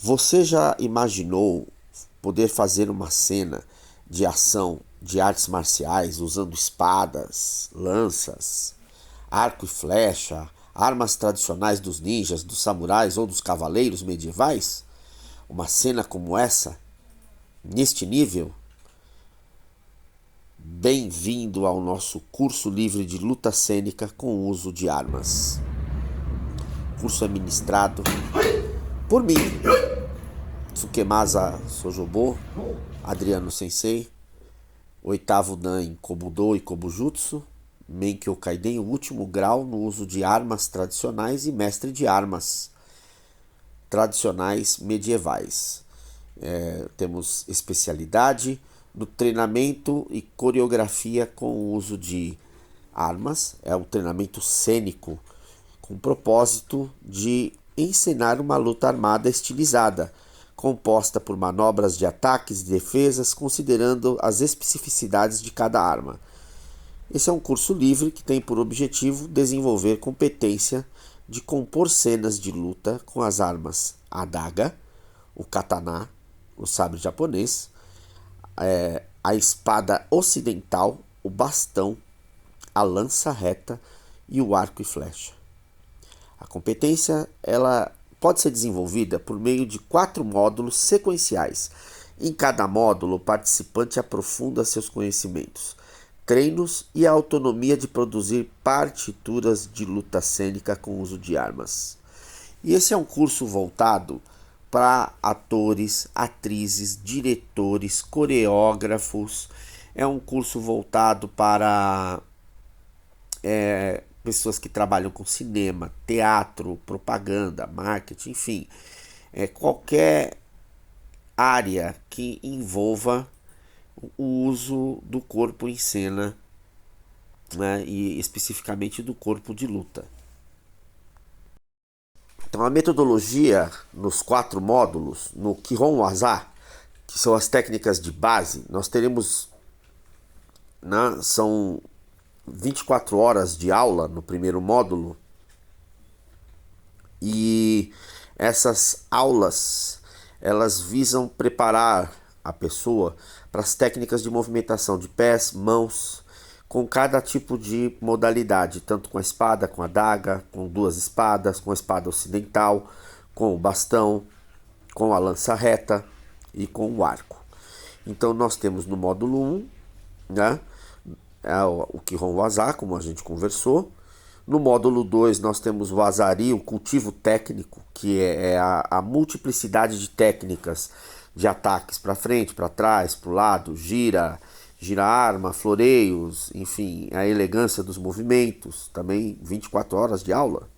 Você já imaginou poder fazer uma cena de ação de artes marciais usando espadas, lanças, arco e flecha, armas tradicionais dos ninjas, dos samurais ou dos cavaleiros medievais? Uma cena como essa, neste nível? Bem-vindo ao nosso curso livre de luta cênica com uso de armas. O curso é ministrado por mim, Tsukemasa Sojobo, Adriano Sensei, oitavo Dan em Kobudo e Kobujutsu, Menkyo Kaiden, o último grau no uso de armas tradicionais e mestre de armas tradicionais medievais. Temos especialidade no treinamento e coreografia com o uso de armas. É um treinamento cênico com o propósito de ensinar uma luta armada estilizada, composta por manobras de ataques e defesas, considerando as especificidades de cada arma. Esse é um curso livre que tem por objetivo desenvolver competência de compor cenas de luta com as armas adaga, o katana, o sabre japonês, a espada ocidental, o bastão, a lança reta e o arco e flecha. A competência ela pode ser desenvolvida por meio de 4 módulos sequenciais. Em cada módulo, o participante aprofunda seus conhecimentos, treinos e a autonomia de produzir partituras de luta cênica com uso de armas. E esse é um curso voltado para atores, atrizes, diretores, coreógrafos. É um curso voltado para pessoas que trabalham com cinema, teatro, propaganda, marketing, enfim, qualquer área que envolva o uso do corpo em cena, né, e especificamente do corpo de luta. Então a metodologia nos 4 módulos, no Kihon Waza, que são as técnicas de base, nós teremos, né, são 24 horas de aula no primeiro módulo, e essas aulas elas visam preparar a pessoa para as técnicas de movimentação de pés, mãos, com cada tipo de modalidade, tanto com a espada, com a adaga, com 2 espadas, com a espada ocidental, com o bastão, com a lança reta e com o arco. Então nós temos no módulo 1, né, o Kihon Waza, como a gente conversou. No módulo 2 nós temos o Azari, o cultivo técnico, que é a multiplicidade de técnicas de ataques para frente, para trás, para o lado, gira arma, floreios, enfim, a elegância dos movimentos, também 24 horas de aula.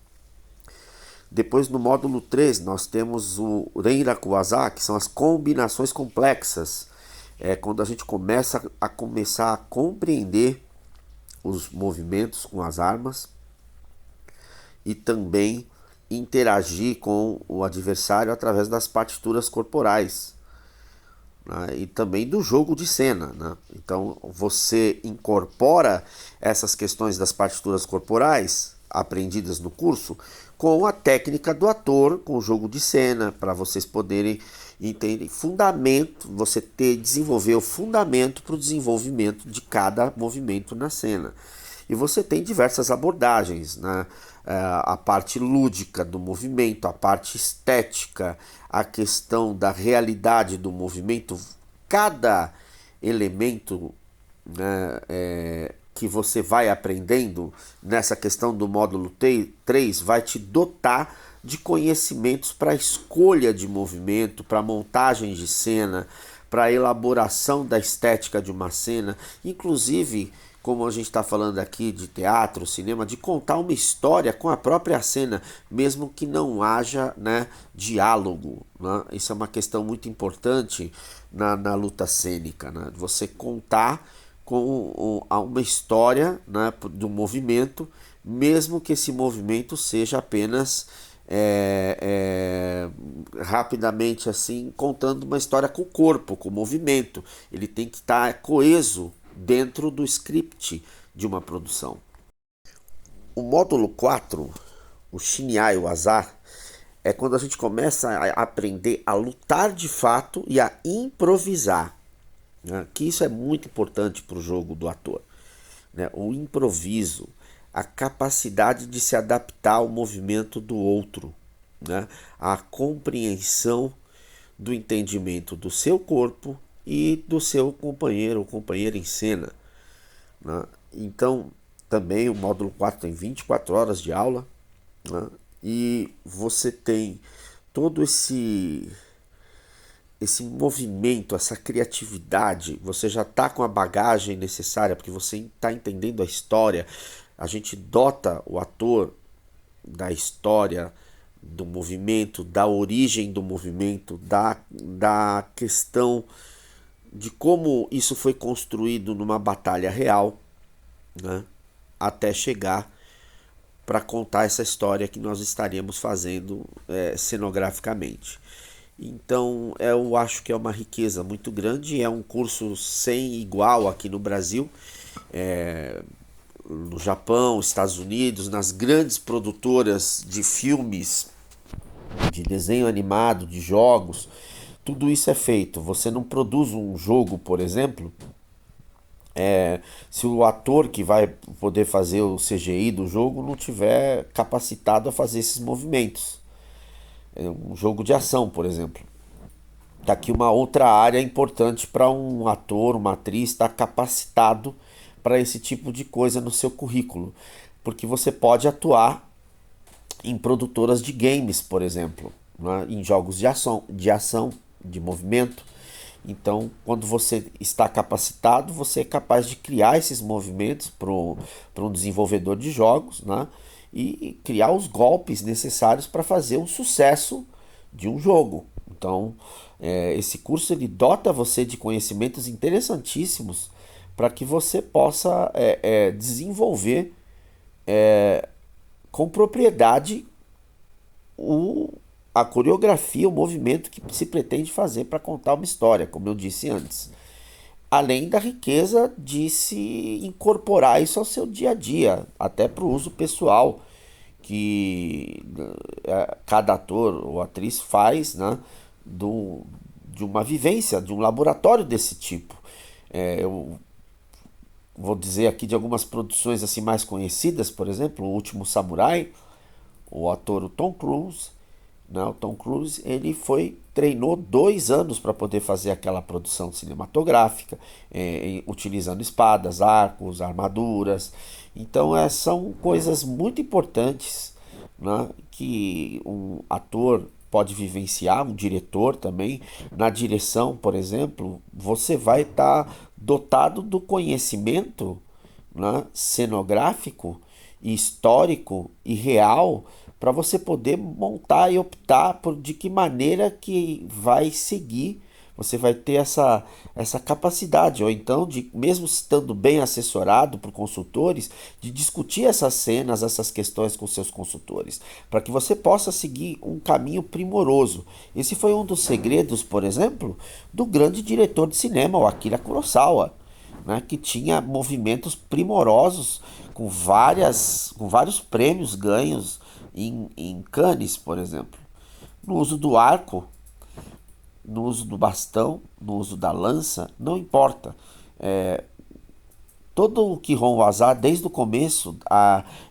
Depois no módulo 3 nós temos o Renraku Waza, que são as combinações complexas. É quando a gente começa a compreender os movimentos com as armas e também interagir com o adversário através das partituras corporais, né? E também do jogo de cena, né? Então você incorpora essas questões das partituras corporais aprendidas no curso com a técnica do ator, com o jogo de cena, para vocês poderem entender fundamento, você desenvolver o fundamento para o desenvolvimento de cada movimento na cena. E você tem diversas abordagens, né? A parte lúdica do movimento, a parte estética, a questão da realidade do movimento. Cada elemento, né, que você vai aprendendo nessa questão do módulo 3 vai te dotar de conhecimentos para a escolha de movimento, para montagem de cena, para a elaboração da estética de uma cena, inclusive, como a gente está falando aqui de teatro, cinema, de contar uma história com a própria cena, mesmo que não haja, né, diálogo, né? Isso é uma questão muito importante na luta cênica, né? Você contar com uma história, né, do movimento, mesmo que esse movimento seja apenas rapidamente assim, contando uma história com o corpo, com o movimento. Ele tem que estar coeso dentro do script de uma produção. O módulo 4, o Shinyai Waza, é quando a gente começa a aprender a lutar de fato e a improvisar, né? Que isso é muito importante para o jogo do ator, né? O improviso, a capacidade de se adaptar ao movimento do outro, né? A compreensão do entendimento do seu corpo e do seu companheiro ou companheira em cena, né? Então, também o módulo 4 tem 24 horas de aula, né? E você tem todo esse movimento, essa criatividade, você já está com a bagagem necessária, porque você está entendendo a história. A gente dota o ator da história, do movimento, da origem do movimento, da questão de como isso foi construído numa batalha real, né? Até chegar para contar essa história que nós estaríamos fazendo cenograficamente. Então, eu acho que é uma riqueza muito grande, é um curso sem igual aqui no Brasil, no Japão, Estados Unidos, nas grandes produtoras de filmes, de desenho animado, de jogos, tudo isso é feito. Você não produz um jogo, por exemplo, se o ator que vai poder fazer o CGI do jogo não tiver capacitado a fazer esses movimentos. É um jogo de ação, por exemplo. Tá aqui uma outra área importante para um ator, uma atriz estar capacitado para esse tipo de coisa no seu currículo, porque você pode atuar em produtoras de games, por exemplo, né? Em jogos de movimento. Então, quando você está capacitado, você é capaz de criar esses movimentos para um desenvolvedor de jogos, né? E criar os golpes necessários para fazer o sucesso de um jogo. Então, esse curso ele dota você de conhecimentos interessantíssimos para que você possa desenvolver com propriedade o, a coreografia, o movimento que se pretende fazer para contar uma história, como eu disse antes. Além da riqueza de se incorporar isso ao seu dia a dia, até para o uso pessoal que cada ator ou atriz faz, né, de uma vivência, de um laboratório desse tipo. Eu vou dizer aqui de algumas produções assim mais conhecidas, por exemplo, O Último Samurai, o ator o Tom Cruise, né? O Tom Cruise treinou 2 anos para poder fazer aquela produção cinematográfica, utilizando espadas, arcos, armaduras. Então são coisas muito importantes, né, que um ator pode vivenciar, um diretor também. Na direção, por exemplo, você vai estar dotado do conhecimento, né, cenográfico, e histórico e real para você poder montar e optar por de que maneira que vai seguir. Você vai ter essa capacidade, ou então, de mesmo estando bem assessorado por consultores, de discutir essas cenas, essas questões com seus consultores, para que você possa seguir um caminho primoroso. Esse foi um dos segredos, por exemplo, do grande diretor de cinema, o Akira Kurosawa, né, que tinha movimentos primorosos com vários prêmios ganhos em Cannes, por exemplo. No uso do arco, no uso do bastão, no uso da lança, não importa. Todo o Kihon Waza, desde o começo,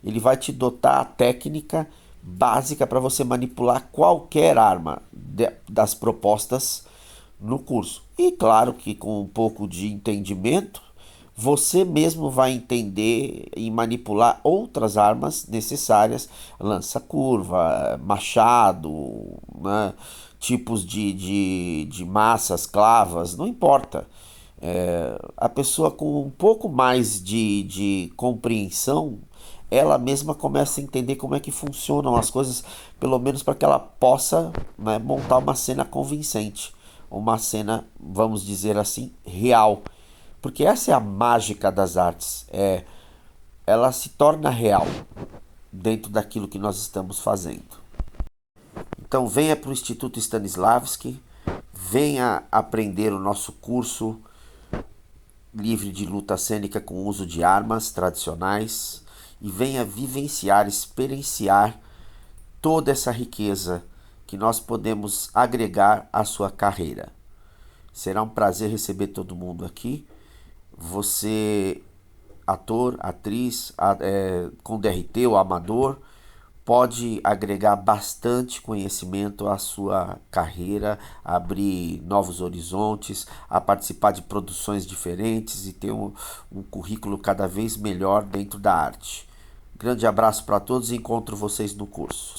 ele vai te dotar a técnica básica para você manipular qualquer arma das propostas no curso. E claro que com um pouco de entendimento, você mesmo vai entender e manipular outras armas necessárias, lança-curva, machado, né? Tipos de massas, clavas, não importa. A pessoa com um pouco mais de compreensão, ela mesma começa a entender como é que funcionam as coisas, pelo menos para que ela possa, né, montar uma cena convincente, uma cena, vamos dizer assim, real. Porque essa é a mágica das artes. Ela se torna real dentro daquilo que nós estamos fazendo. Então venha para o Instituto Stanislavski, venha aprender o nosso curso livre de luta cênica com uso de armas tradicionais e venha vivenciar, experienciar toda essa riqueza que nós podemos agregar à sua carreira. Será um prazer receber todo mundo aqui. Você, ator, atriz, com DRT ou amador, pode agregar bastante conhecimento à sua carreira, abrir novos horizontes, a participar de produções diferentes e ter um currículo cada vez melhor dentro da arte. Grande abraço para todos e encontro vocês no curso.